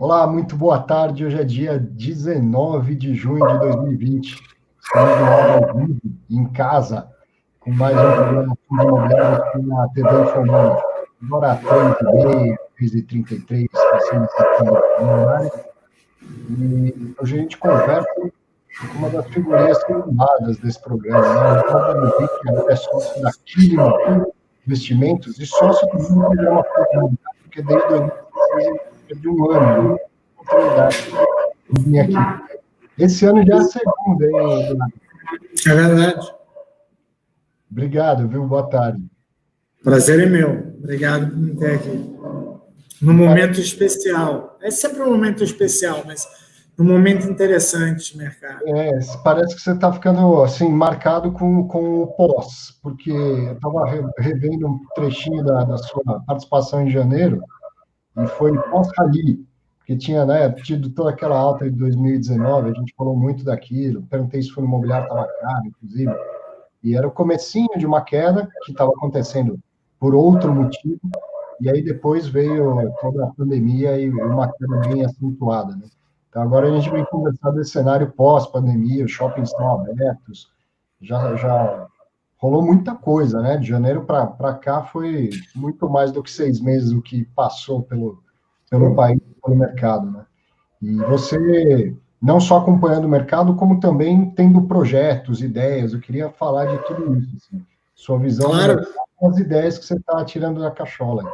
Olá, muito boa tarde. Hoje é dia 19 de junho de 2020. Estamos no ar ao vivo, em casa, com mais um programa Fundo Imobiliário aqui na TV Infomoney. Agora 3h30, 3h33, passando esse fundo horário. E hoje a gente conversa com uma das figurinhas lembradas desse programa, né? O Paulo Davi, que agora é sócio da Kilima Investimentos e sócio também do programa Fundo, porque desde 2016 ele perdeu um ano, né? Oportunidade de vir aqui. Esse ano já é a segunda, hein, Eduardo? É verdade. Obrigado, viu? Boa tarde. Prazer é meu. Obrigado por me ter aqui. Num momento especial. É sempre um momento especial, mas num momento interessante de mercado. Parece que você está ficando assim, marcado com o pós, porque eu estava revendo um trechinho da sua participação em janeiro, e foi pós-rally, porque tinha, né, tido toda aquela alta de 2019, a gente falou muito daquilo, perguntei se o fundo imobiliário estava caro, inclusive, e era o comecinho de uma queda que estava acontecendo por outro motivo, e aí depois veio toda a pandemia e uma queda bem acentuada, né? Então agora a gente vem conversar desse cenário pós-pandemia, os shoppings estão abertos, já rolou muita coisa, né? De janeiro para cá foi muito mais do que 6 meses o que passou pelo país, pelo mercado, né? E você não só acompanhando o mercado, como também tendo projetos, ideias. Eu queria falar de tudo isso, assim. Sua visão do Claro, mercado, as ideias que você está tirando da cachola.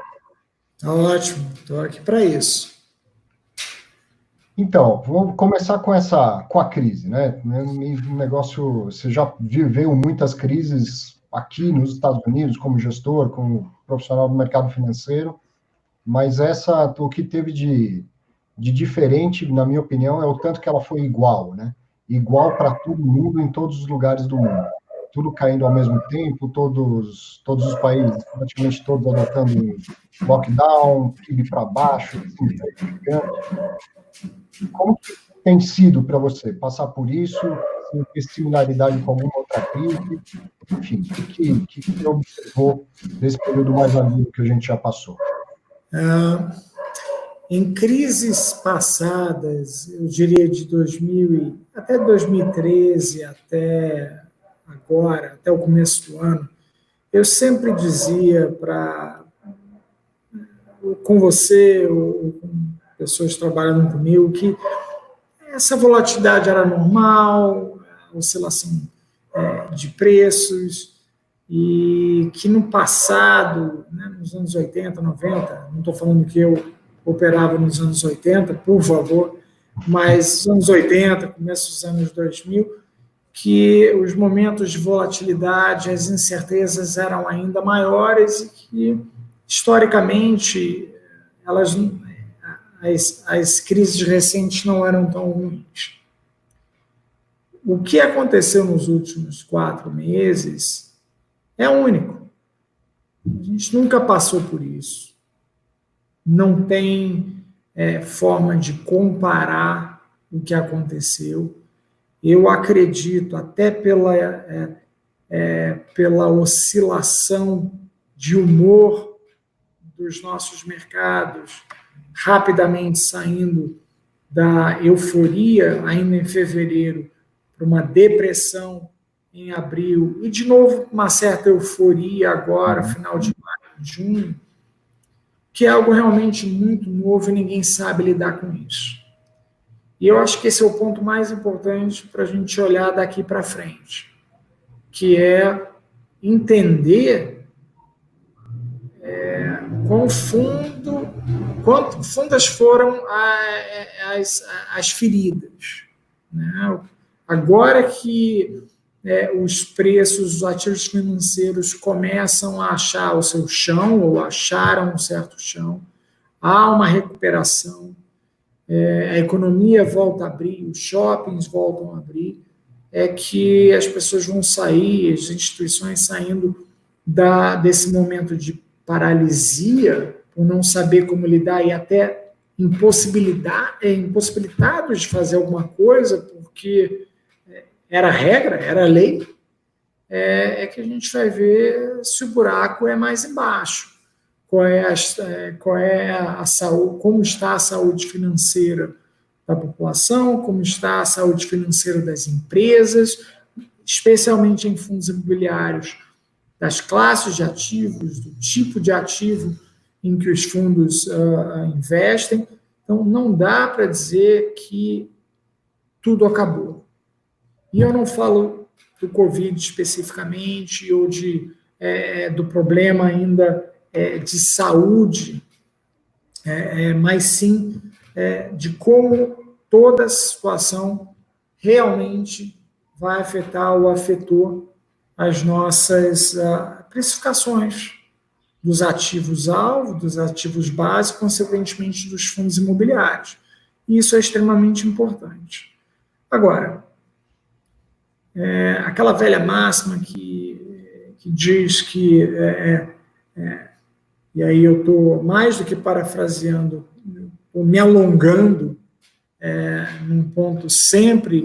tá ótimo. Estou aqui para isso. Então, vamos começar com a crise, né? Um negócio, você já viveu muitas crises aqui nos Estados Unidos, como gestor, como profissional do mercado financeiro, mas essa, o que teve de diferente, na minha opinião, é o tanto que ela foi igual, né? Igual para todo mundo, em todos os lugares do mundo. Tudo caindo ao mesmo tempo, todos os países, praticamente todos adotando um lockdown, PIB para baixo, desemprego gigante. Como que tem sido para você passar por isso, sem ter similaridade com alguma outra crise? Enfim, o que você observou desse período mais agudo que a gente já passou? Em crises passadas, eu diria de 2000 até 2013, até agora, até o começo do ano, eu sempre dizia com você ou com pessoas trabalhando comigo que essa volatilidade era normal, a oscilação de preços, e que no passado, né, nos anos 80, 90, não estou falando que eu operava nos anos 80, por favor, mas nos anos 80, começo dos anos 2000, que os momentos de volatilidade, as incertezas eram ainda maiores e que, historicamente, as crises recentes não eram tão ruins. O que aconteceu nos últimos 4 meses é único. A gente nunca passou por isso. Não tem forma de comparar o que aconteceu. Eu acredito, até pela oscilação de humor dos nossos mercados, rapidamente saindo da euforia, ainda em fevereiro, para uma depressão em abril, e de novo uma certa euforia agora, final de maio, junho, que é algo realmente muito novo e ninguém sabe lidar com isso. E eu acho que esse é o ponto mais importante para a gente olhar daqui para frente, que é entender quanto fundas foram as feridas. Né? Agora que os preços, os ativos financeiros começam a achar o seu chão, ou acharam um certo chão, há uma recuperação, a economia volta a abrir, os shoppings voltam a abrir, é que as pessoas vão sair, as instituições saindo desse momento de paralisia, por não saber como lidar e até impossibilitados de fazer alguma coisa, porque era regra, era lei, é que a gente vai ver se o buraco é mais embaixo. qual é a saúde, como está a saúde financeira da população, como está a saúde financeira das empresas, especialmente em fundos imobiliários, das classes de ativos, do tipo de ativo em que os fundos investem. Então, não dá para dizer que tudo acabou. E eu não falo do Covid especificamente, ou do problema ainda de saúde, mas sim de como toda a situação realmente vai afetar ou afetou as nossas precificações dos ativos-alvo, dos ativos base, consequentemente dos fundos imobiliários. E isso é extremamente importante. Agora, aquela velha máxima que diz que, e aí eu estou mais do que parafraseando, estou me alongando num ponto sempre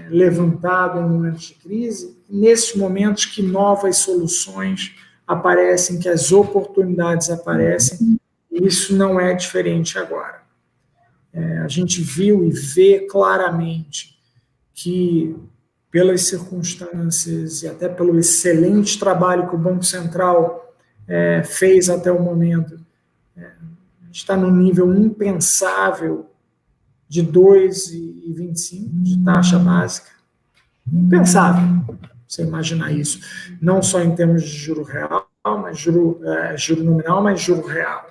levantado em momentos de crise, nesses momentos que novas soluções aparecem, que as oportunidades aparecem, e isso não é diferente agora. A gente viu e vê claramente que, pelas circunstâncias e até pelo excelente trabalho que o Banco Central fez até o momento, a gente está num nível impensável de 2,25 de taxa básica. Impensável você imaginar isso. Não só em termos de juro real, mas juro nominal, mas juro real.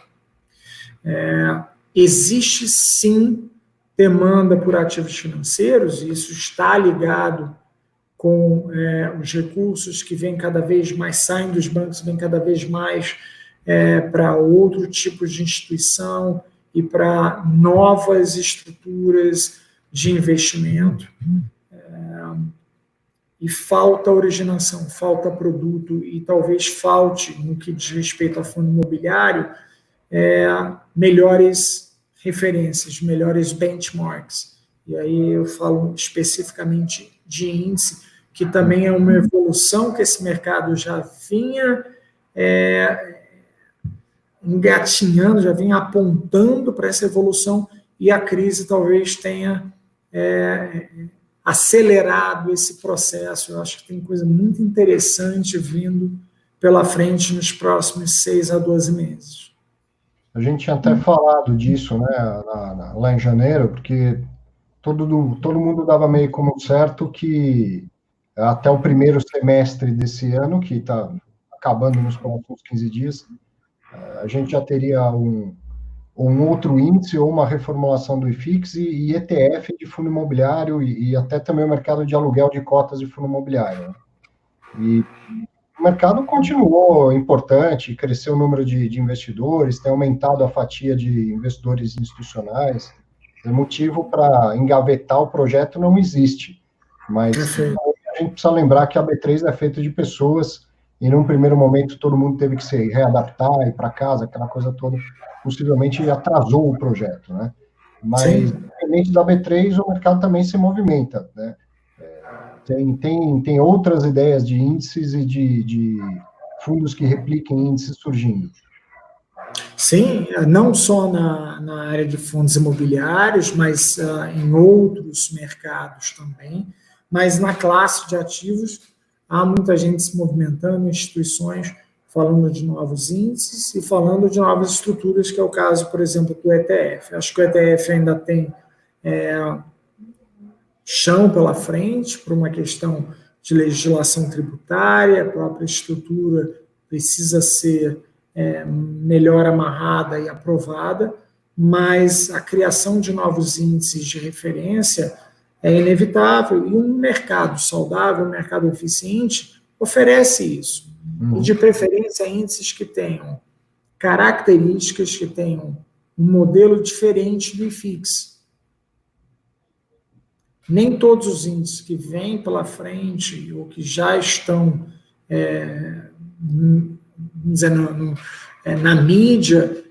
Existe sim demanda por ativos financeiros, e isso está ligado com os recursos que vêm cada vez mais, saem dos bancos, vêm cada vez mais para outro tipo de instituição e para novas estruturas de investimento. E falta originação, falta produto, e talvez falte, no que diz respeito ao fundo imobiliário, melhores referências, melhores benchmarks. E aí eu falo especificamente de índice, que também é uma evolução que esse mercado já vinha engatinhando, já vinha apontando para essa evolução, e a crise talvez tenha acelerado esse processo. Eu acho que tem coisa muito interessante vindo pela frente nos próximos 6 a 12 meses. A gente tinha até falado disso, né, lá em janeiro, porque todo mundo dava meio como certo que até o primeiro semestre desse ano, que está acabando nos próximos 15 dias, a gente já teria um outro índice ou uma reformulação do IFIX e ETF de fundo imobiliário e até também o mercado de aluguel de cotas de fundo imobiliário, né? E o mercado continuou importante, cresceu o número de investidores, tem aumentado a fatia de investidores institucionais. O motivo para engavetar o projeto não existe, mas a gente precisa lembrar que a B3 é feita de pessoas e, num primeiro momento, todo mundo teve que se readaptar, ir para casa, aquela coisa toda, possivelmente atrasou o projeto, né? Mas, independente da B3, o mercado também se movimenta, né? Tem outras ideias de índices e de fundos que repliquem índices surgindo. Sim, não só na área de fundos imobiliários, mas em outros mercados também, mas na classe de ativos há muita gente se movimentando, instituições falando de novos índices e falando de novas estruturas, que é o caso, por exemplo, do ETF. Acho que o ETF ainda tem chão pela frente, por uma questão de legislação tributária, a própria estrutura precisa ser melhor amarrada e aprovada, mas a criação de novos índices de referência é inevitável, e um mercado saudável, um mercado eficiente, oferece isso. E, de preferência, índices que tenham características, que tenham um modelo diferente do IFIX. Nem todos os índices que vêm pela frente ou que já estão na mídia,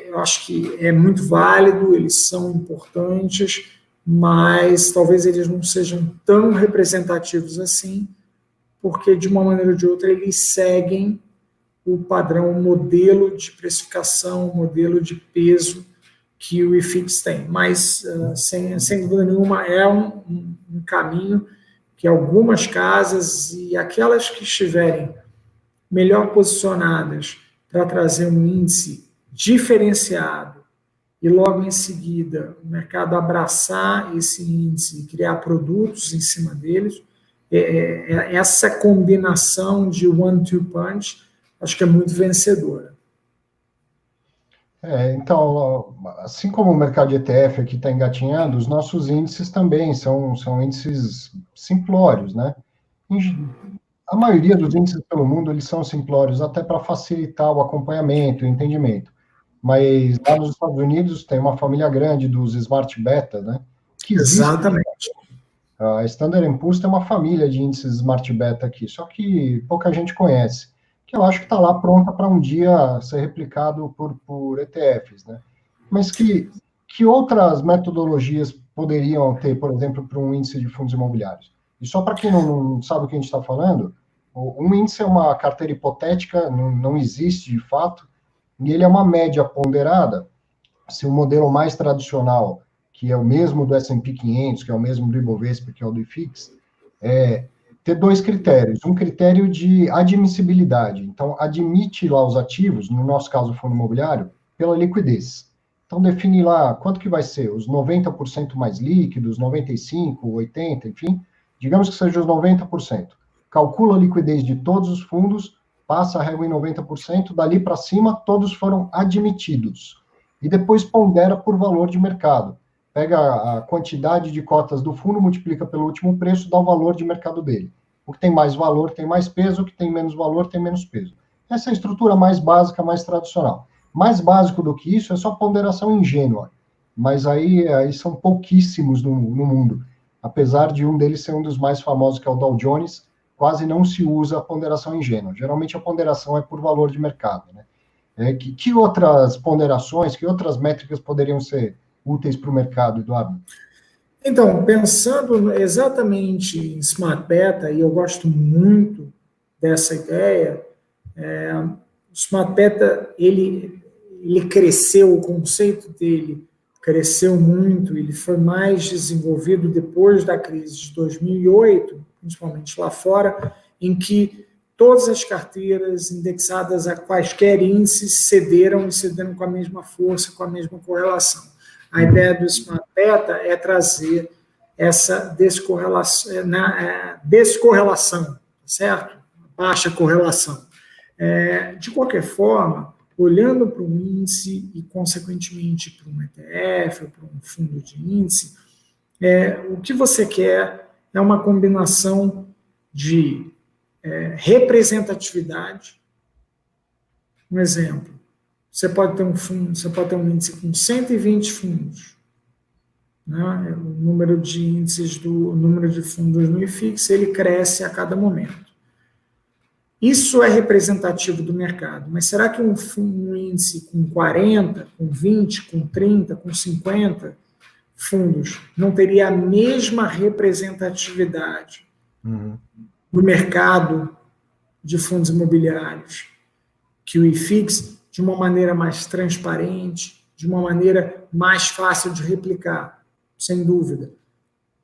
eu acho que é muito válido, eles são importantes, mas talvez eles não sejam tão representativos assim, porque, de uma maneira ou de outra, eles seguem o padrão, o modelo de precificação, o modelo de peso que o IFIX tem. Mas, sem dúvida nenhuma, é um caminho que algumas casas e aquelas que estiverem melhor posicionadas para trazer um índice diferenciado e logo em seguida o mercado abraçar esse índice e criar produtos em cima deles, essa combinação de one-two punch acho que é muito vencedora. Então, assim como o mercado de ETF aqui está engatinhando, os nossos índices também são índices simplórios, né? A maioria dos índices pelo mundo, eles são simplórios até para facilitar o acompanhamento, o entendimento. Mas lá nos Estados Unidos tem uma família grande dos Smart Beta, né? Que existe. Exatamente. A Standard & Poor's tem uma família de índices Smart Beta aqui, só que pouca gente conhece, que eu acho que está lá pronta para um dia ser replicado por ETFs, né? Mas que outras metodologias poderiam ter, por exemplo, para um índice de fundos imobiliários? E só para quem não sabe o que a gente está falando, um índice é uma carteira hipotética, não existe de fato, e ele é uma média ponderada. Se o modelo mais tradicional, que é o mesmo do S&P 500, que é o mesmo do Ibovespa, que é o do IFIX, ter dois critérios. Um critério de admissibilidade. Então, admite lá os ativos, no nosso caso o fundo imobiliário, pela liquidez. Então, define lá quanto que vai ser, os 90% mais líquidos, 95%, 80%, enfim, digamos que seja os 90%. Calcula a liquidez de todos os fundos, passa a régua em 90%, dali para cima todos foram admitidos. E depois pondera por valor de mercado. Pega a quantidade de cotas do fundo, multiplica pelo último preço, dá o valor de mercado dele. O que tem mais valor tem mais peso, o que tem menos valor tem menos peso. Essa é a estrutura mais básica, mais tradicional. Mais básico do que isso é só ponderação ingênua. Mas aí são pouquíssimos no mundo. Apesar de um deles ser um dos mais famosos, que é o Dow Jones, quase não se usa a ponderação ingênua. Geralmente a ponderação é por valor de mercado, né? Que outras ponderações, que outras métricas poderiam ser úteis para o mercado, Eduardo? Então, pensando exatamente em Smart Beta, e eu gosto muito dessa ideia, o Smart Beta, ele cresceu, o conceito dele cresceu muito, ele foi mais desenvolvido depois da crise de 2008, principalmente lá fora, em que todas as carteiras indexadas a quaisquer índices cederam com a mesma força, com a mesma correlação. A ideia do Smart Beta é trazer essa descorrelação, certo? Baixa correlação. De qualquer forma, olhando para um índice e, consequentemente, para um ETF, ou para um fundo de índice, o que você quer é uma combinação de representatividade. Um exemplo, você pode ter um fundo, você pode ter um índice com 120 fundos, né? O número de fundos no IFIX, ele cresce a cada momento. Isso é representativo do mercado, mas será que um índice com 40, com 20, com 30, com 50 fundos não teria a mesma representatividade do mercado de fundos imobiliários que o IFIX, de uma maneira mais transparente, de uma maneira mais fácil de replicar? Sem dúvida.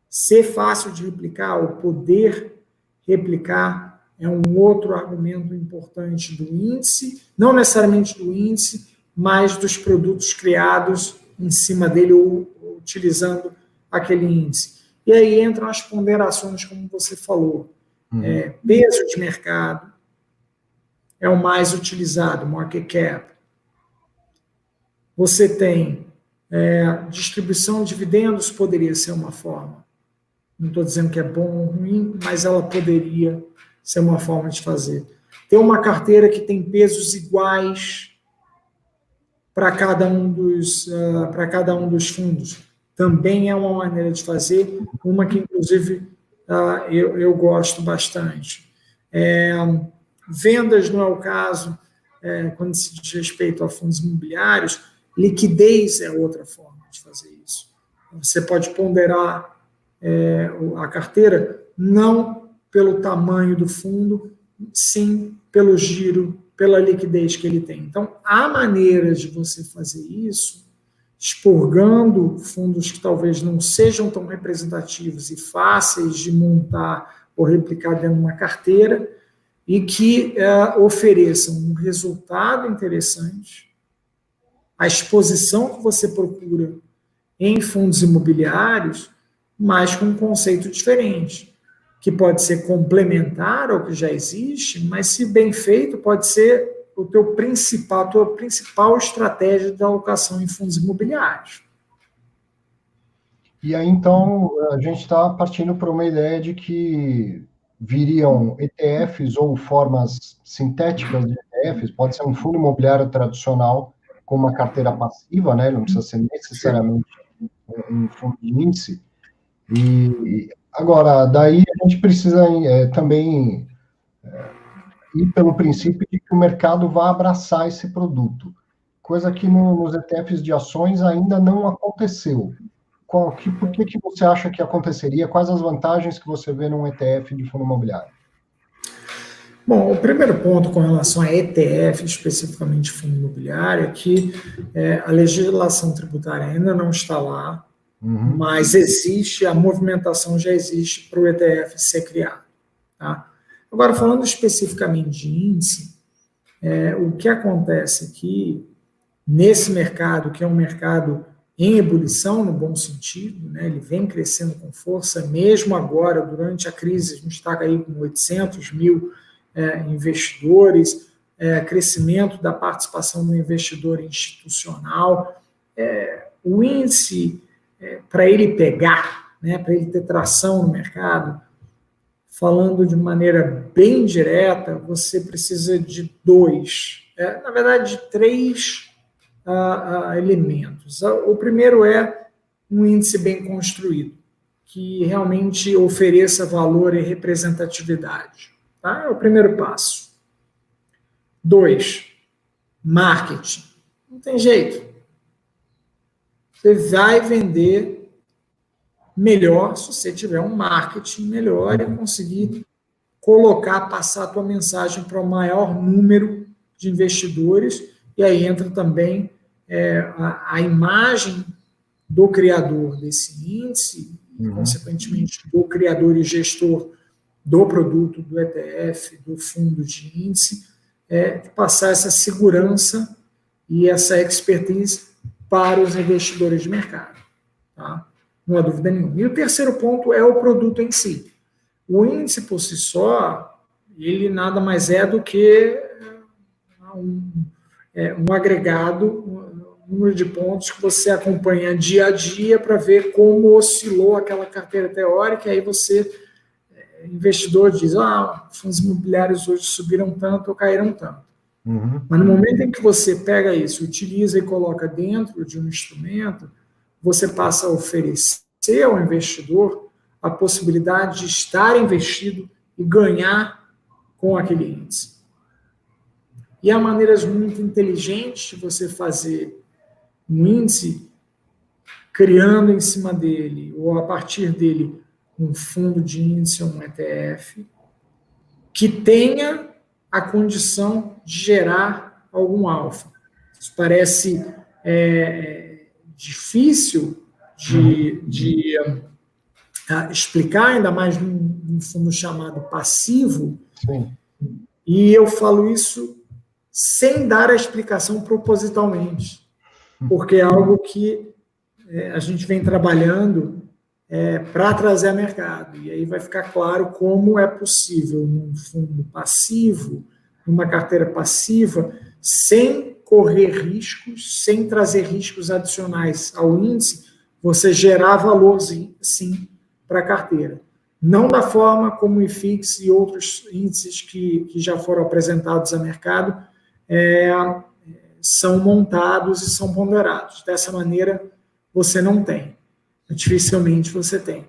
Ser fácil de replicar, ou poder replicar, é um outro argumento importante do índice, não necessariamente do índice, mas dos produtos criados em cima dele ou utilizando aquele índice. E aí entram as ponderações, como você falou. Peso de mercado é o mais utilizado, market cap. Você tem distribuição de dividendos, poderia ser uma forma. Não estou dizendo que é bom ou ruim, mas ela poderia ser uma forma de fazer. Ter uma carteira que tem pesos iguais para cada um dos fundos também é uma maneira de fazer, uma que, inclusive, eu gosto bastante. Vendas não é o caso, quando se diz respeito a fundos imobiliários. Liquidez é outra forma de fazer isso. Você pode ponderar a carteira não pelo tamanho do fundo, sim pelo giro pela liquidez que ele tem. Então, há maneiras de você fazer isso, expurgando fundos que talvez não sejam tão representativos e fáceis de montar ou replicar dentro de uma carteira, e que ofereçam um resultado interessante, a exposição que você procura em fundos imobiliários, mas com um conceito diferente, que pode ser complementar ao que já existe, mas, se bem feito, pode ser a tua principal estratégia de alocação em fundos imobiliários. E aí, então, a gente está partindo para uma ideia de que viriam ETFs ou formas sintéticas de ETFs, pode ser um fundo imobiliário tradicional com uma carteira passiva, né? Não precisa ser necessariamente um fundo de índice. E agora, daí a gente precisa também ir pelo princípio de que o mercado vai abraçar esse produto, coisa que nos ETFs de ações ainda não aconteceu. Por que você acha que aconteceria? Quais as vantagens que você vê num ETF de fundo imobiliário? Bom, o primeiro ponto com relação a ETF, especificamente fundo imobiliário, é que a legislação tributária ainda não está lá, mas existe, a movimentação já existe para o ETF ser criado. Tá? Agora, falando especificamente de índice, o que acontece aqui, nesse mercado, que é um mercado em ebulição, no bom sentido, né? Ele vem crescendo com força, mesmo agora, durante a crise, a gente está aí com 800 mil investidores, crescimento da participação do investidor institucional. O índice, para ele pegar, né, para ele ter tração no mercado, falando de maneira bem direta, você precisa de na verdade, de três elementos. O primeiro é um índice bem construído, que realmente ofereça valor e representatividade. Tá? É o primeiro passo. 2, marketing. Não tem jeito. Você vai vender melhor se você tiver um marketing melhor e conseguir passar a tua mensagem para o maior número de investidores. E aí entra também a imagem do criador desse índice, e, consequentemente, do criador e gestor do produto, do ETF, do fundo de índice, passar essa segurança e essa expertise para os investidores de mercado. Tá? Não há dúvida nenhuma. E o terceiro ponto é o produto em si. O índice, por si só, ele nada mais é do que um agregado, um número de pontos que você acompanha dia a dia para ver como oscilou aquela carteira teórica, e aí você, investidor, diz, fundos imobiliários hoje subiram tanto ou caíram tanto. Mas no momento em que você pega isso, utiliza e coloca dentro de um instrumento, você passa a oferecer ao investidor a possibilidade de estar investido e ganhar com aquele índice. E há maneiras muito inteligentes de você fazer um índice criando em cima dele, ou a partir dele, um fundo de índice ou um ETF, que tenha a condição de gerar algum alfa. Isso parece difícil de explicar, ainda mais num fundo chamado passivo. Sim. E eu falo isso sem dar a explicação propositalmente, porque é algo que a gente vem trabalhando para trazer a mercado. E aí vai ficar claro como é possível, num fundo passivo, numa carteira passiva, sem correr riscos, sem trazer riscos adicionais ao índice, você gerar valor, sim, para a carteira. Não da forma como o IFIX e outros índices que já foram apresentados ao mercado são montados e são ponderados. Dessa maneira, você não tem. Dificilmente você tem.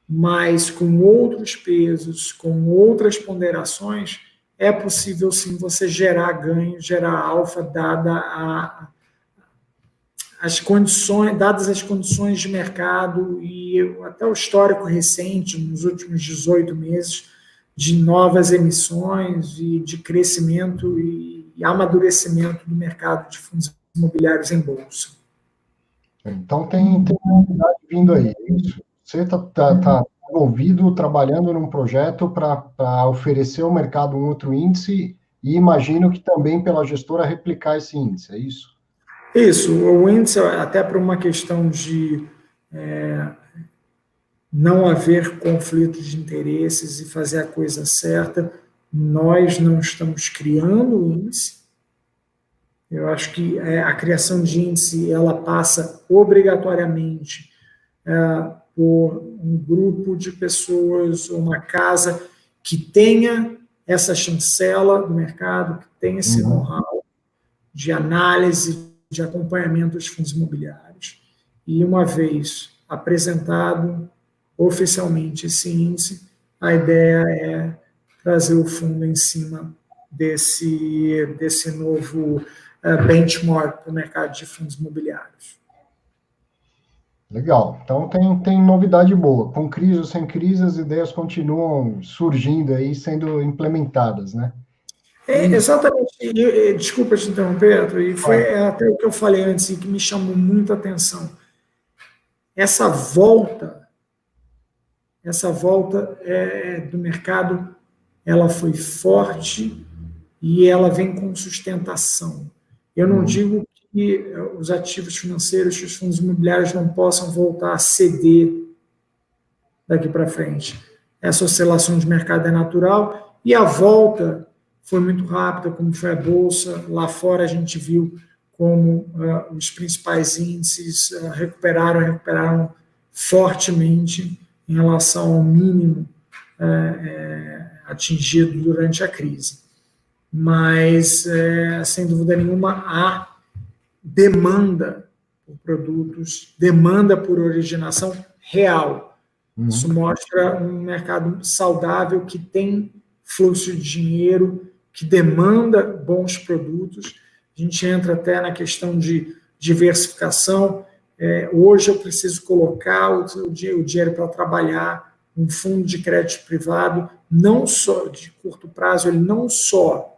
Mas com outros pesos, com outras ponderações, é possível sim você gerar ganho, gerar alfa, dadas as condições de mercado e até o histórico recente, nos últimos 18 meses, de novas emissões e de crescimento e e amadurecimento do mercado de fundos imobiliários em bolsa. Então, tem novidade vindo aí, é isso? Você está envolvido, trabalhando num projeto para oferecer ao mercado um outro índice e imagino que também pela gestora replicar esse índice, é isso? Isso, o índice, até por uma questão de não haver conflito de interesses e fazer a coisa certa, nós não estamos criando o índice. Eu acho que a criação de índice ela passa obrigatoriamente por um grupo de pessoas, uma casa que tenha essa chancela do mercado, que tenha esse know-how de análise, de acompanhamento dos fundos imobiliários. E uma vez apresentado oficialmente esse índice, a ideia é trazer o fundo em cima desse novo benchmark para o mercado de fundos imobiliários. Legal. Então tem novidade boa. Com crise ou sem crise, as ideias continuam surgindo aí, sendo implementadas, né? Exatamente. Desculpa te interromper, Arthur, e foi até o que eu falei antes e que me chamou muita atenção. Essa volta do mercado, ela foi forte e ela vem com sustentação. Eu não digo que os ativos financeiros, os fundos imobiliários não possam voltar a ceder daqui para frente. Essa oscilação de mercado é natural e a volta foi muito rápida, como foi a Bolsa. Lá fora a gente viu como os principais índices recuperaram fortemente em relação ao mínimo atingido durante a crise. Mas, sem dúvida nenhuma, há demanda por produtos, demanda por originação real. Isso mostra um mercado saudável que tem fluxo de dinheiro, que demanda bons produtos. A gente entra até na questão de diversificação. Hoje eu preciso colocar o dinheiro para trabalhar. Um fundo de crédito privado, não só de curto prazo, ele não só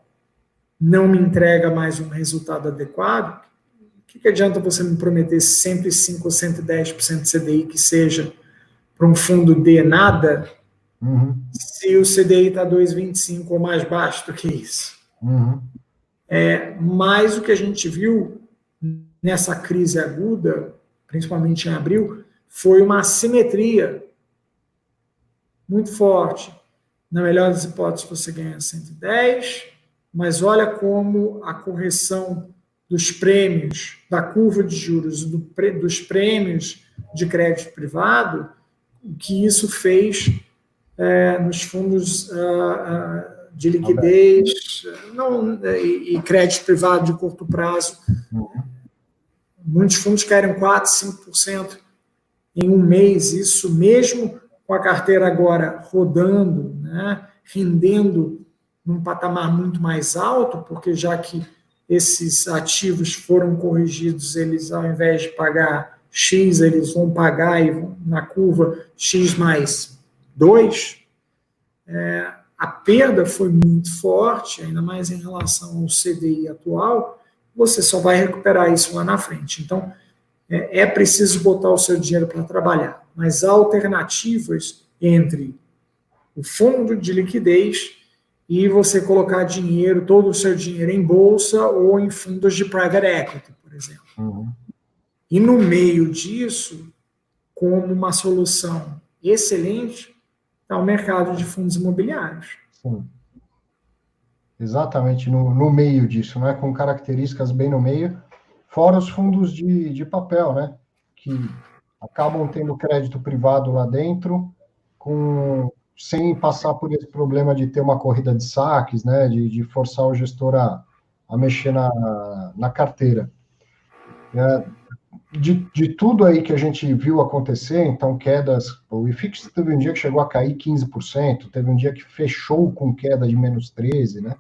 não me entrega mais um resultado adequado. O que adianta você me prometer 105% ou 110% de CDI que seja para um fundo de nada, se o CDI está 2,25 ou mais baixo do que isso? Mas o que a gente viu nessa crise aguda, principalmente em abril, foi uma assimetria muito forte. Na melhor das hipóteses, você ganha 110, mas olha como a correção dos prêmios, da curva de juros, dos prêmios de crédito privado, o que isso fez nos fundos de liquidez e crédito privado de curto prazo. Muitos fundos caíram 4%, 5% em um mês, isso mesmo com a carteira agora rodando, né, rendendo num patamar muito mais alto, porque já que esses ativos foram corrigidos, eles, ao invés de pagar X, eles vão pagar na curva X mais 2, a perda foi muito forte, ainda mais em relação ao CDI atual, você só vai recuperar isso lá na frente. Então, é preciso botar o seu dinheiro para trabalhar, mas há alternativas entre o fundo de liquidez e você colocar dinheiro, todo o seu dinheiro em bolsa ou em fundos de private equity, por exemplo. E no meio disso, como uma solução excelente, está o mercado de fundos imobiliários. Sim. Exatamente, no meio disso, né? Com características bem no meio, fora os fundos de papel, né? Que acabam tendo crédito privado lá dentro, sem passar por esse problema de ter uma corrida de saques, né? De forçar o gestor a mexer na carteira. De tudo aí que a gente viu acontecer, então quedas, o IFIX teve um dia que chegou a cair 15%, teve um dia que fechou com queda de menos 13%, né?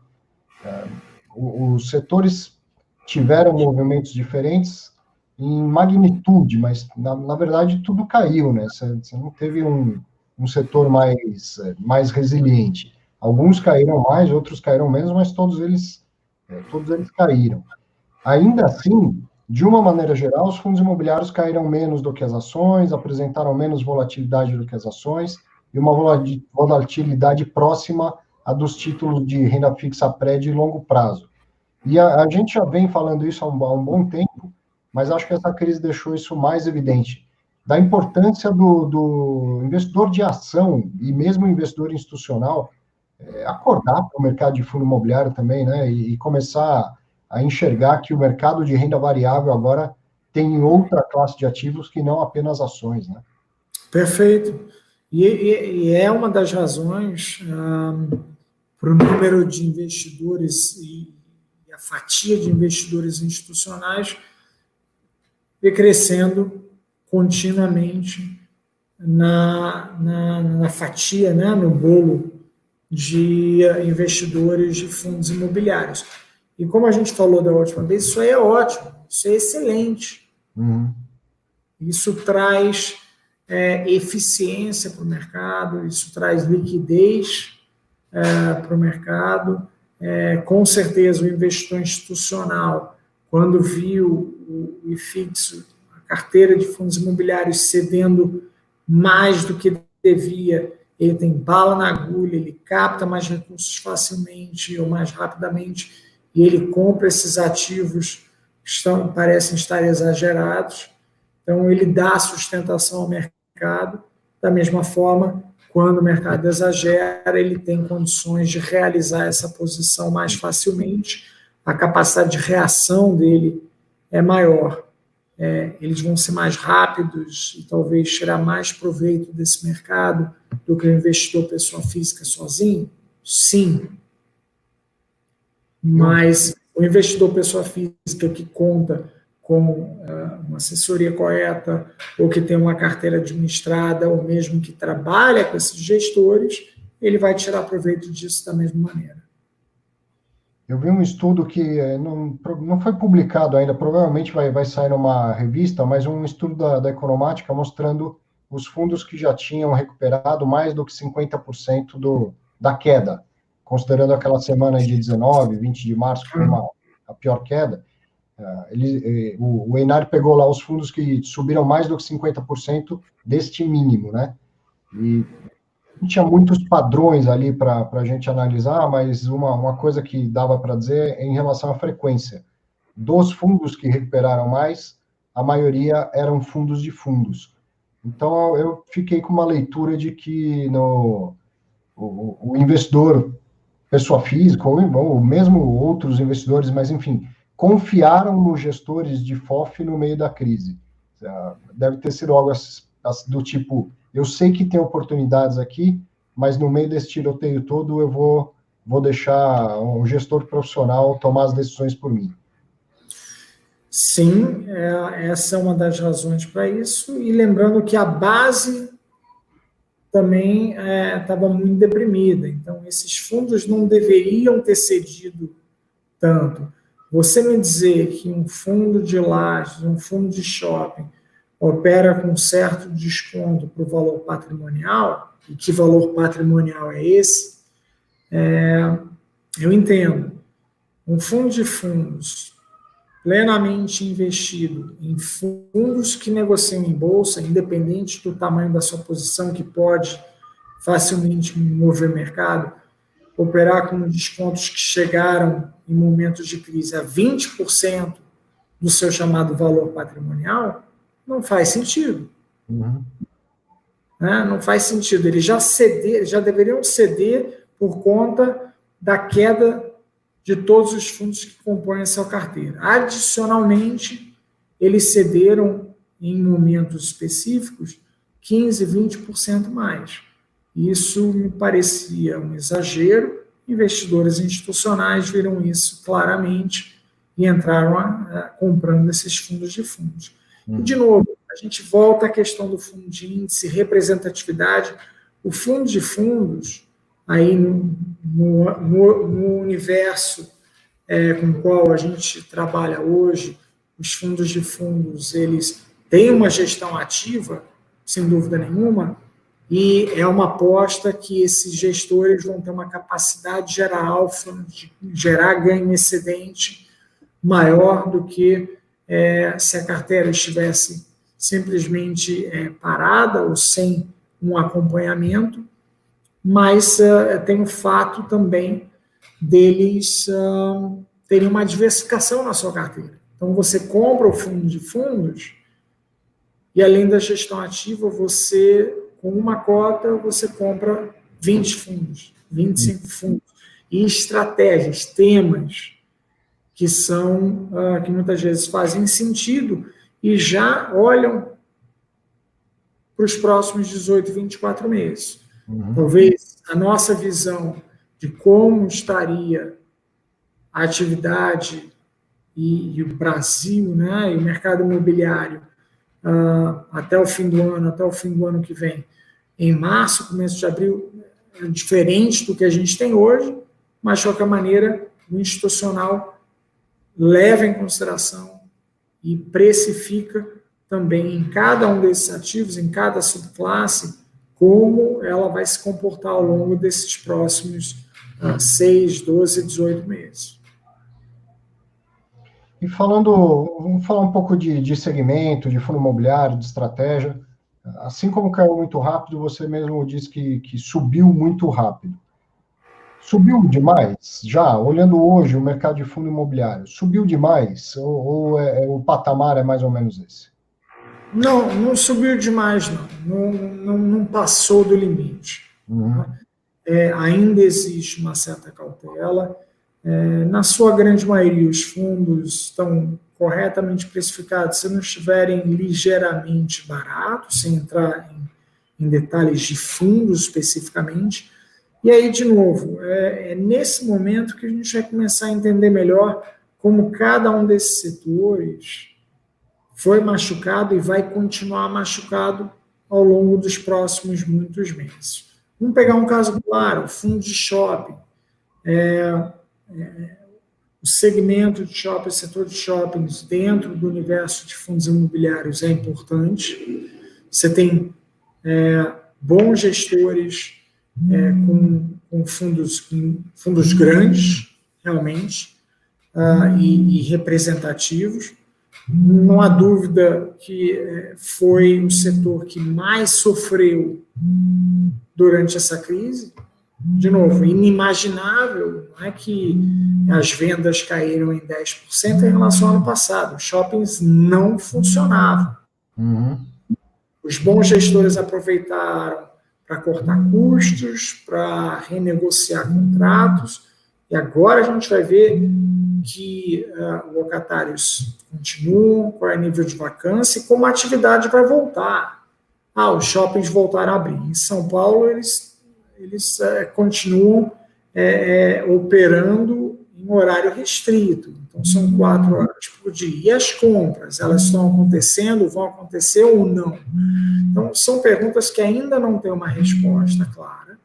Os setores tiveram movimentos diferentes em magnitude, mas na verdade tudo caiu, né? Você não teve um setor mais resiliente. Alguns caíram mais, outros caíram menos, mas todos eles todos eles caíram. Ainda assim, de uma maneira geral, os fundos imobiliários caíram menos do que as ações, apresentaram menos volatilidade do que as ações, e uma volatilidade próxima à dos títulos de renda fixa pré de longo prazo. E a gente já vem falando isso há um bom tempo, mas acho que essa crise deixou isso mais evidente, da importância do investidor de ação e mesmo o investidor institucional acordar para o mercado de fundo imobiliário também, né, e começar a enxergar que o mercado de renda variável agora tem outra classe de ativos que não apenas ações, né? Perfeito. E é uma das razões para o número de investidores e a fatia de investidores institucionais ir crescendo continuamente na fatia, né, no bolo de investidores de fundos imobiliários. E como a gente falou da última vez, isso aí é ótimo, isso é excelente. Isso traz eficiência para o mercado, isso traz liquidez para o mercado. Com certeza, o investidor institucional, quando viu o IFIX, a carteira de fundos imobiliários cedendo mais do que devia, ele tem bala na agulha, ele capta mais recursos facilmente ou mais rapidamente, e ele compra esses ativos que parecem estar exagerados. Então, ele dá sustentação ao mercado. Da mesma forma, quando o mercado exagera, ele tem condições de realizar essa posição mais facilmente, a capacidade de reação dele é maior. Eles vão ser mais rápidos e talvez tirar mais proveito desse mercado do que o investidor pessoa física sozinho? Sim. Mas o investidor pessoa física que conta com uma assessoria correta, ou que tem uma carteira administrada, ou mesmo que trabalha com esses gestores, ele vai tirar proveito disso da mesma maneira. Eu vi um estudo que não foi publicado ainda, provavelmente vai sair numa revista, mas um estudo da Economática mostrando os fundos que já tinham recuperado mais do que 50% da queda, considerando aquela semana de 19, 20 de março, que foi a pior queda. O Enar pegou lá os fundos que subiram mais do que 50% deste mínimo, né? E tinha muitos padrões ali para a gente analisar, mas uma coisa que dava para dizer é em relação à frequência. Dos fundos que recuperaram mais, a maioria eram fundos de fundos. Então, eu fiquei com uma leitura de que o investidor, pessoa física, ou mesmo outros investidores, mas, enfim, confiaram nos gestores de FOF no meio da crise. Deve ter sido algo do tipo, eu sei que tem oportunidades aqui, mas no meio desse tiroteio todo eu vou deixar um gestor profissional tomar as decisões por mim. Sim, essa é uma das razões para isso. E lembrando que a base também estava muito deprimida. Então, esses fundos não deveriam ter cedido tanto. Você me dizer que um fundo de lajes, um fundo de shopping, opera com certo desconto para o valor patrimonial, e que valor patrimonial é esse? Eu entendo. Um fundo de fundos plenamente investido em fundos que negociam em bolsa, independente do tamanho da sua posição, que pode facilmente mover o mercado, operar com descontos que chegaram em momentos de crise a 20% do seu chamado valor patrimonial, não faz sentido. Não faz sentido. Eles já deveriam ceder por conta da queda de todos os fundos que compõem a sua carteira. Adicionalmente, eles cederam em momentos específicos 15%, 20% mais. Isso me parecia um exagero. Investidores institucionais viram isso claramente e entraram comprando esses fundos de fundos. E, de novo, a gente volta à questão do fundo de índice, representatividade. O fundo de fundos, aí no universo com o qual a gente trabalha hoje, os fundos de fundos, eles têm uma gestão ativa, sem dúvida nenhuma, e é uma aposta que esses gestores vão ter uma capacidade de gerar alfa, de gerar ganho excedente maior do que se a carteira estivesse simplesmente parada ou sem um acompanhamento, mas tem o fato também deles terem uma diversificação na sua carteira. Então, você compra o fundo de fundos e, além da gestão ativa, você, com uma cota, você compra 20 fundos, 25 fundos. E estratégias, temas que são, que muitas vezes fazem sentido e já olham para os próximos 18, 24 meses. Talvez a nossa visão de como estaria a atividade e o Brasil, né, e o mercado imobiliário até o fim do ano, até o fim do ano que vem, em março, começo de abril, é diferente do que a gente tem hoje, mas, de qualquer maneira, o institucional leva em consideração e precifica também em cada um desses ativos, em cada subclasse, como ela vai se comportar ao longo desses próximos 6, 12, 18 meses. E vamos falar um pouco de segmento, de fundo imobiliário, de estratégia. Assim como caiu muito rápido, você mesmo disse que subiu muito rápido. Subiu demais? Já, olhando hoje o mercado de fundo imobiliário, subiu demais? Ou o patamar é mais ou menos esse? Não subiu demais, não passou do limite. Ainda existe uma certa cautela. Na sua grande maioria, os fundos estão corretamente precificados, se não estiverem ligeiramente baratos, sem entrar em detalhes de fundos especificamente. E aí, de novo, é nesse momento que a gente vai começar a entender melhor como cada um desses setores foi machucado e vai continuar machucado ao longo dos próximos muitos meses. Vamos pegar um caso claro, o fundo de shopping. O segmento de shopping, o setor de shoppings dentro do universo de fundos imobiliários é importante. Você tem bons gestores com fundos grandes, realmente, e representativos. Não há dúvida que foi o setor que mais sofreu durante essa crise. De novo, inimaginável, não é que as vendas caíram em 10% em relação ao ano passado. Os shoppings não funcionavam. Os bons gestores aproveitaram para cortar custos, para renegociar contratos, e agora a gente vai ver que locatários continuam, qual é o nível de vacância e como a atividade vai voltar. Os shoppings voltaram a abrir. Em São Paulo, eles continuam operando em horário restrito. Então, são 4 horas por dia. E as compras, elas estão acontecendo, vão acontecer ou não? Então, são perguntas que ainda não têm uma resposta clara,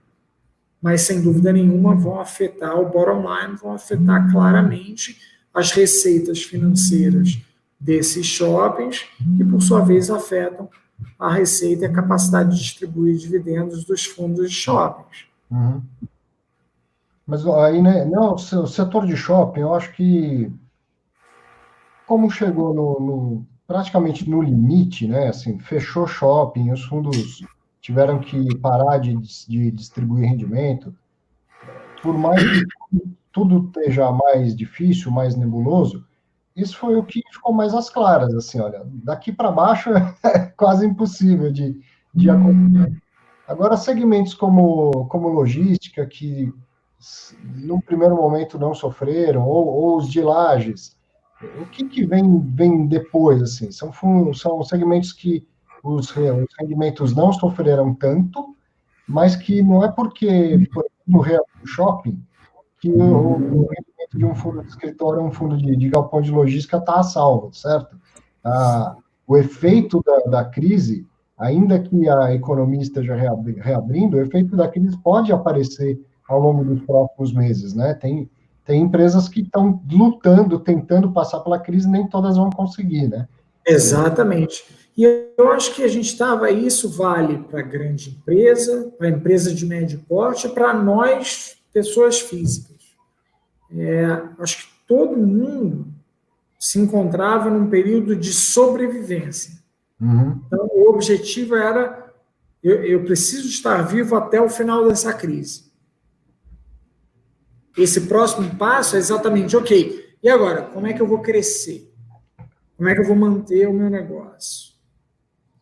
mas, sem dúvida nenhuma, vão afetar o bottom line, vão afetar claramente as receitas financeiras desses shoppings, que, por sua vez, afetam a receita e a capacidade de distribuir dividendos dos fundos de shoppings. Mas aí, né, não, o setor de shopping, eu acho que, como chegou praticamente no limite, né, assim, fechou shopping, os fundos tiveram que parar de distribuir rendimento, por mais que tudo esteja mais difícil, mais nebuloso, isso foi o que ficou mais às claras, assim, olha, daqui para baixo é quase impossível de acompanhar. Agora, segmentos como logística, que no primeiro momento não sofreram, ou os de lajes, o que vem depois, assim? São segmentos que os rendimentos não sofreram tanto, mas que não é porque, por exemplo, no real shopping, que o rendimento de um fundo de escritório, um fundo de galpão de logística está a salvo, certo? O efeito da crise, ainda que a economia esteja reabrindo, o efeito da crise pode aparecer ao longo dos próximos meses, né? Tem empresas que estão lutando, tentando passar pela crise, nem todas vão conseguir, né? Exatamente. E eu acho que a gente estava, isso vale para grande empresa, para empresa de médio porte, para nós, pessoas físicas. Acho que todo mundo se encontrava num período de sobrevivência. Uhum. Então, o objetivo era, eu preciso estar vivo até o final dessa crise. Esse próximo passo é exatamente, ok, e agora, como é que eu vou crescer? Como é que eu vou manter o meu negócio?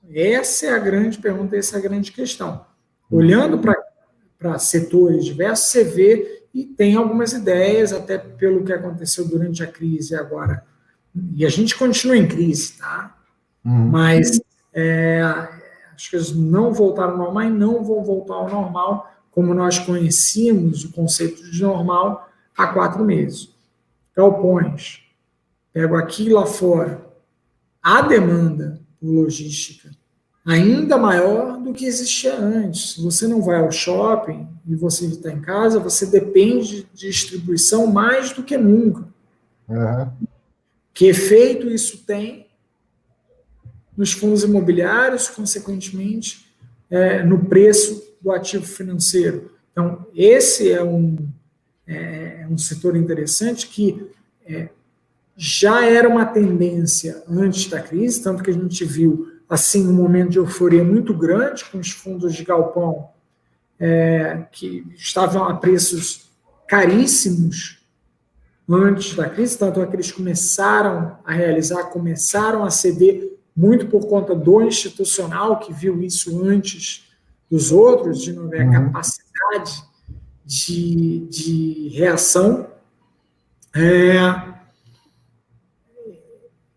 Essa é a grande pergunta, essa é a grande questão. Olhando para setores diversos, você vê e tem algumas ideias, até pelo que aconteceu durante a crise agora. E a gente continua em crise, tá? Mas as coisas não voltaram ao normal e não vão voltar ao normal como nós conhecíamos o conceito de normal há 4 meses. Galpões. Pego aqui lá fora. A demanda por logística ainda maior do que existia antes. Se você não vai ao shopping e você está em casa, você depende de distribuição mais do que nunca. Uhum. Que efeito isso tem nos fundos imobiliários, consequentemente, no preço do ativo financeiro. Então, esse é um setor interessante que já era uma tendência antes da crise, tanto que a gente viu assim um momento de euforia muito grande com os fundos de galpão que estavam a preços caríssimos antes da crise, tanto é que eles começaram a realizar, começaram a ceder muito por conta do institucional, que viu isso antes dos outros, de não ver a capacidade de reação.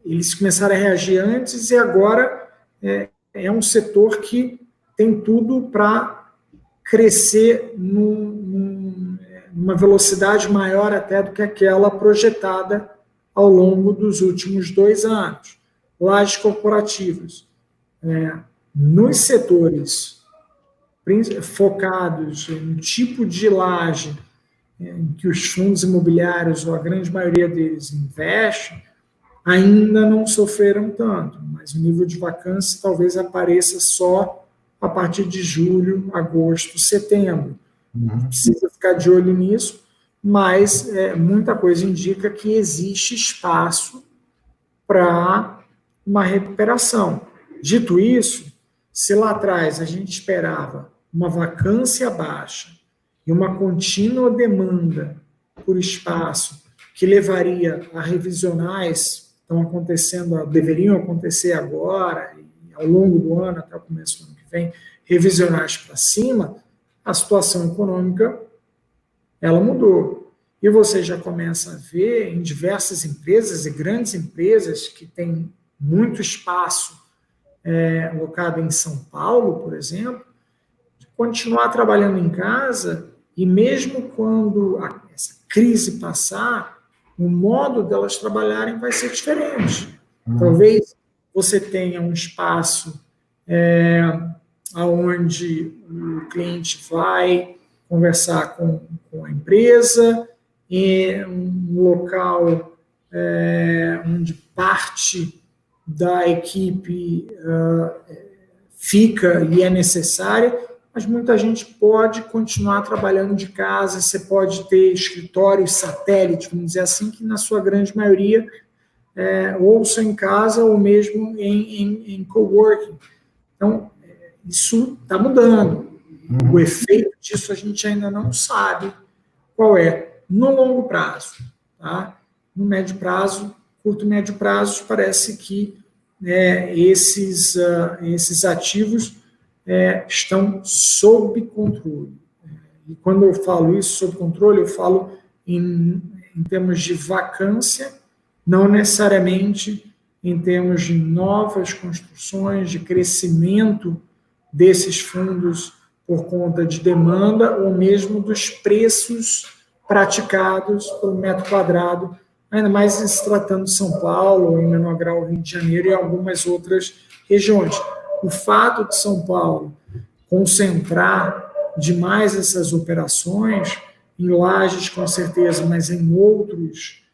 Eles começaram a reagir antes e agora é um setor que tem tudo para crescer numa velocidade maior até do que aquela projetada ao longo dos últimos 2 anos. Lajes corporativas. Nos setores focados em tipo de laje em que os fundos imobiliários, ou a grande maioria deles, investem, ainda não sofreram tanto, mas o nível de vacância talvez apareça só a partir de julho, agosto, setembro. Precisa ficar de olho nisso, mas muita coisa indica que existe espaço para uma recuperação. Dito isso, se lá atrás a gente esperava uma vacância baixa e uma contínua demanda por espaço que levaria a revisionais estão acontecendo, deveriam acontecer agora, e ao longo do ano, até o começo do ano que vem, revisionais para cima, a situação econômica, ela mudou. E você já começa a ver em diversas empresas, e grandes empresas, que têm muito espaço alocado em São Paulo, por exemplo, continuar trabalhando em casa, e mesmo quando essa crise passar, o modo delas trabalharem vai ser diferente. Talvez você tenha um espaço onde o cliente vai conversar com a empresa, em um local onde parte da equipe fica e é necessária, mas muita gente pode continuar trabalhando de casa, você pode ter escritórios satélite, vamos dizer assim, que na sua grande maioria ou são em casa ou mesmo em coworking. Então, isso está mudando. O efeito disso a gente ainda não sabe qual é. No longo prazo, tá? No médio prazo, curto e médio prazo, parece que esses ativos estão sob controle. E quando eu falo isso, sob controle, eu falo em termos de vacância, não necessariamente em termos de novas construções, de crescimento desses fundos por conta de demanda, ou mesmo dos preços praticados por metro quadrado, ainda mais em se tratando de São Paulo, em menor grau Rio de Janeiro e algumas outras regiões. O fato de São Paulo concentrar demais essas operações, em Lajes com certeza, mas em outros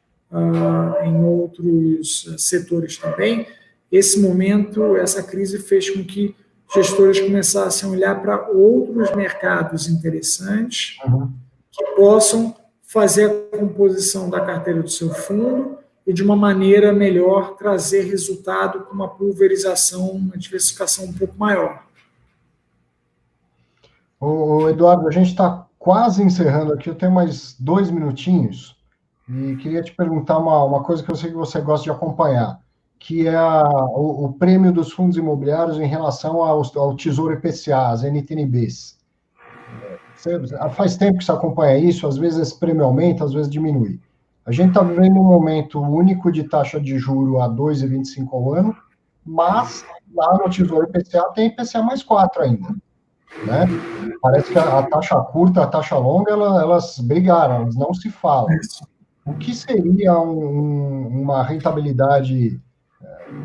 setores também, esse momento, essa crise fez com que gestores começassem a olhar para outros mercados interessantes que possam fazer a composição da carteira do seu fundo e, de uma maneira melhor, trazer resultado com uma pulverização, uma diversificação um pouco maior. Ô, Eduardo, a gente está quase encerrando aqui, eu tenho mais 2 minutinhos, e queria te perguntar uma coisa que eu sei que você gosta de acompanhar, que é o prêmio dos fundos imobiliários em relação ao Tesouro IPCA, as NTNBs. Faz tempo que você acompanha isso, às vezes esse prêmio aumenta, às vezes diminui. A gente está vivendo um momento único de taxa de juro a 2,25 ao ano, mas lá no Tesouro IPCA tem IPCA mais 4 ainda, né? Parece que a taxa curta, a taxa longa, elas brigaram, elas não se falam. O que seria uma rentabilidade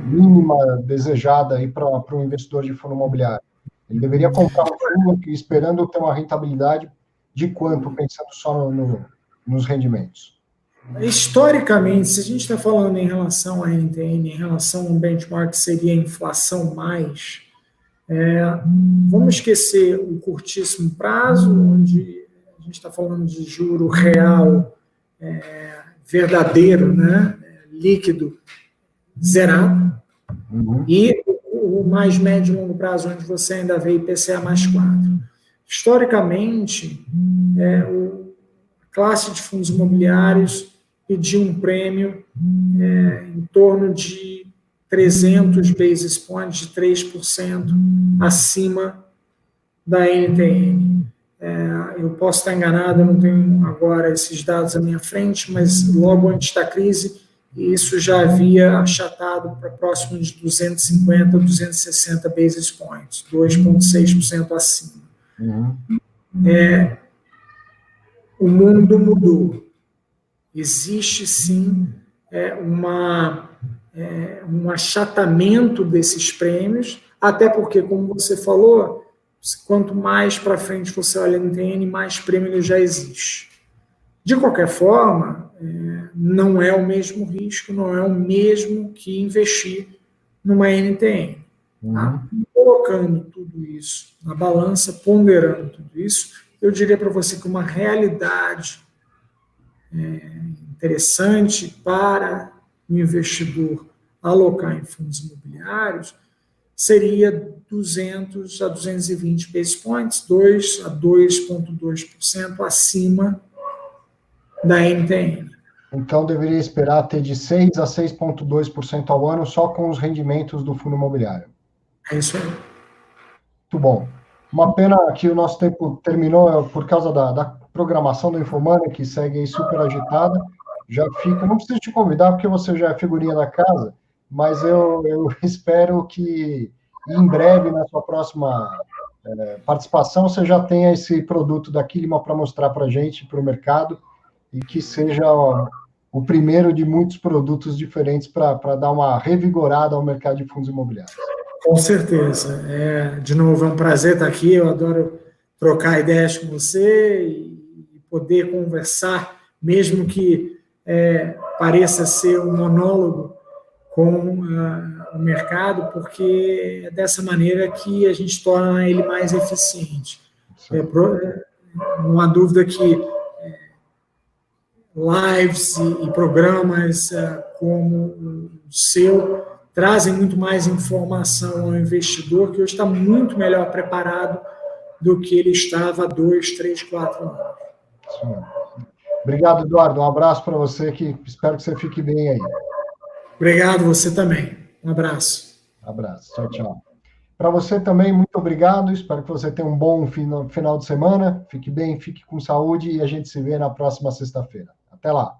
mínima desejada aí para o investidor de fundo imobiliário? Ele deveria comprar um fundo esperando ter uma rentabilidade de quanto, pensando só nos rendimentos? Historicamente, se a gente está falando em relação à NTN, em relação a um benchmark que seria a inflação mais, vamos esquecer o curtíssimo prazo, onde a gente está falando de juro real verdadeiro, né, líquido, zerado, e o mais médio e longo prazo, onde você ainda vê IPCA mais 4. Historicamente, a classe de fundos imobiliários pediu um prêmio em torno de 300 basis points, de 3% acima da NTN. Eu posso estar enganado, eu não tenho agora esses dados à minha frente, mas logo antes da crise, isso já havia achatado para próximo de 250, 260 basis points, 2,6% acima. O mundo mudou. Existe, sim, um achatamento desses prêmios, até porque, como você falou, quanto mais para frente você olha no NTN, mais prêmio já existe. De qualquer forma, não é o mesmo risco, não é o mesmo que investir numa NTN. Tá? Colocando tudo isso na balança, ponderando tudo isso, eu diria para você que uma realidade interessante para o investidor alocar em fundos imobiliários seria 200 a 220 basis points, 2 a 2,2% acima da NTN. Então, deveria esperar ter de 6 a 6,2% ao ano só com os rendimentos do fundo imobiliário. É isso aí. Muito bom. Uma pena que o nosso tempo terminou por causa da programação do Infomoney, que segue aí super agitada. Já fica, não preciso te convidar, porque você já é figurinha da casa, mas eu espero que em breve, na sua próxima participação, você já tenha esse produto da Quilima para mostrar para a gente, para o mercado, e que seja o primeiro de muitos produtos diferentes para dar uma revigorada ao mercado de fundos imobiliários. Com certeza. De novo, é um prazer estar aqui. Eu adoro trocar ideias com você e poder conversar, mesmo que pareça ser um monólogo com o mercado, porque é dessa maneira que a gente torna ele mais eficiente. Não há dúvida que lives e programas como o seu trazem muito mais informação ao investidor, que hoje está muito melhor preparado do que ele estava há 2, 3, 4 anos. Sim. Obrigado, Eduardo. Um abraço para você, que espero que você fique bem aí. Obrigado, você também. Um abraço. Abraço. Tchau, tchau. Para você também, muito obrigado. Espero que você tenha um bom final de semana. Fique bem, fique com saúde e a gente se vê na próxima sexta-feira. Até lá.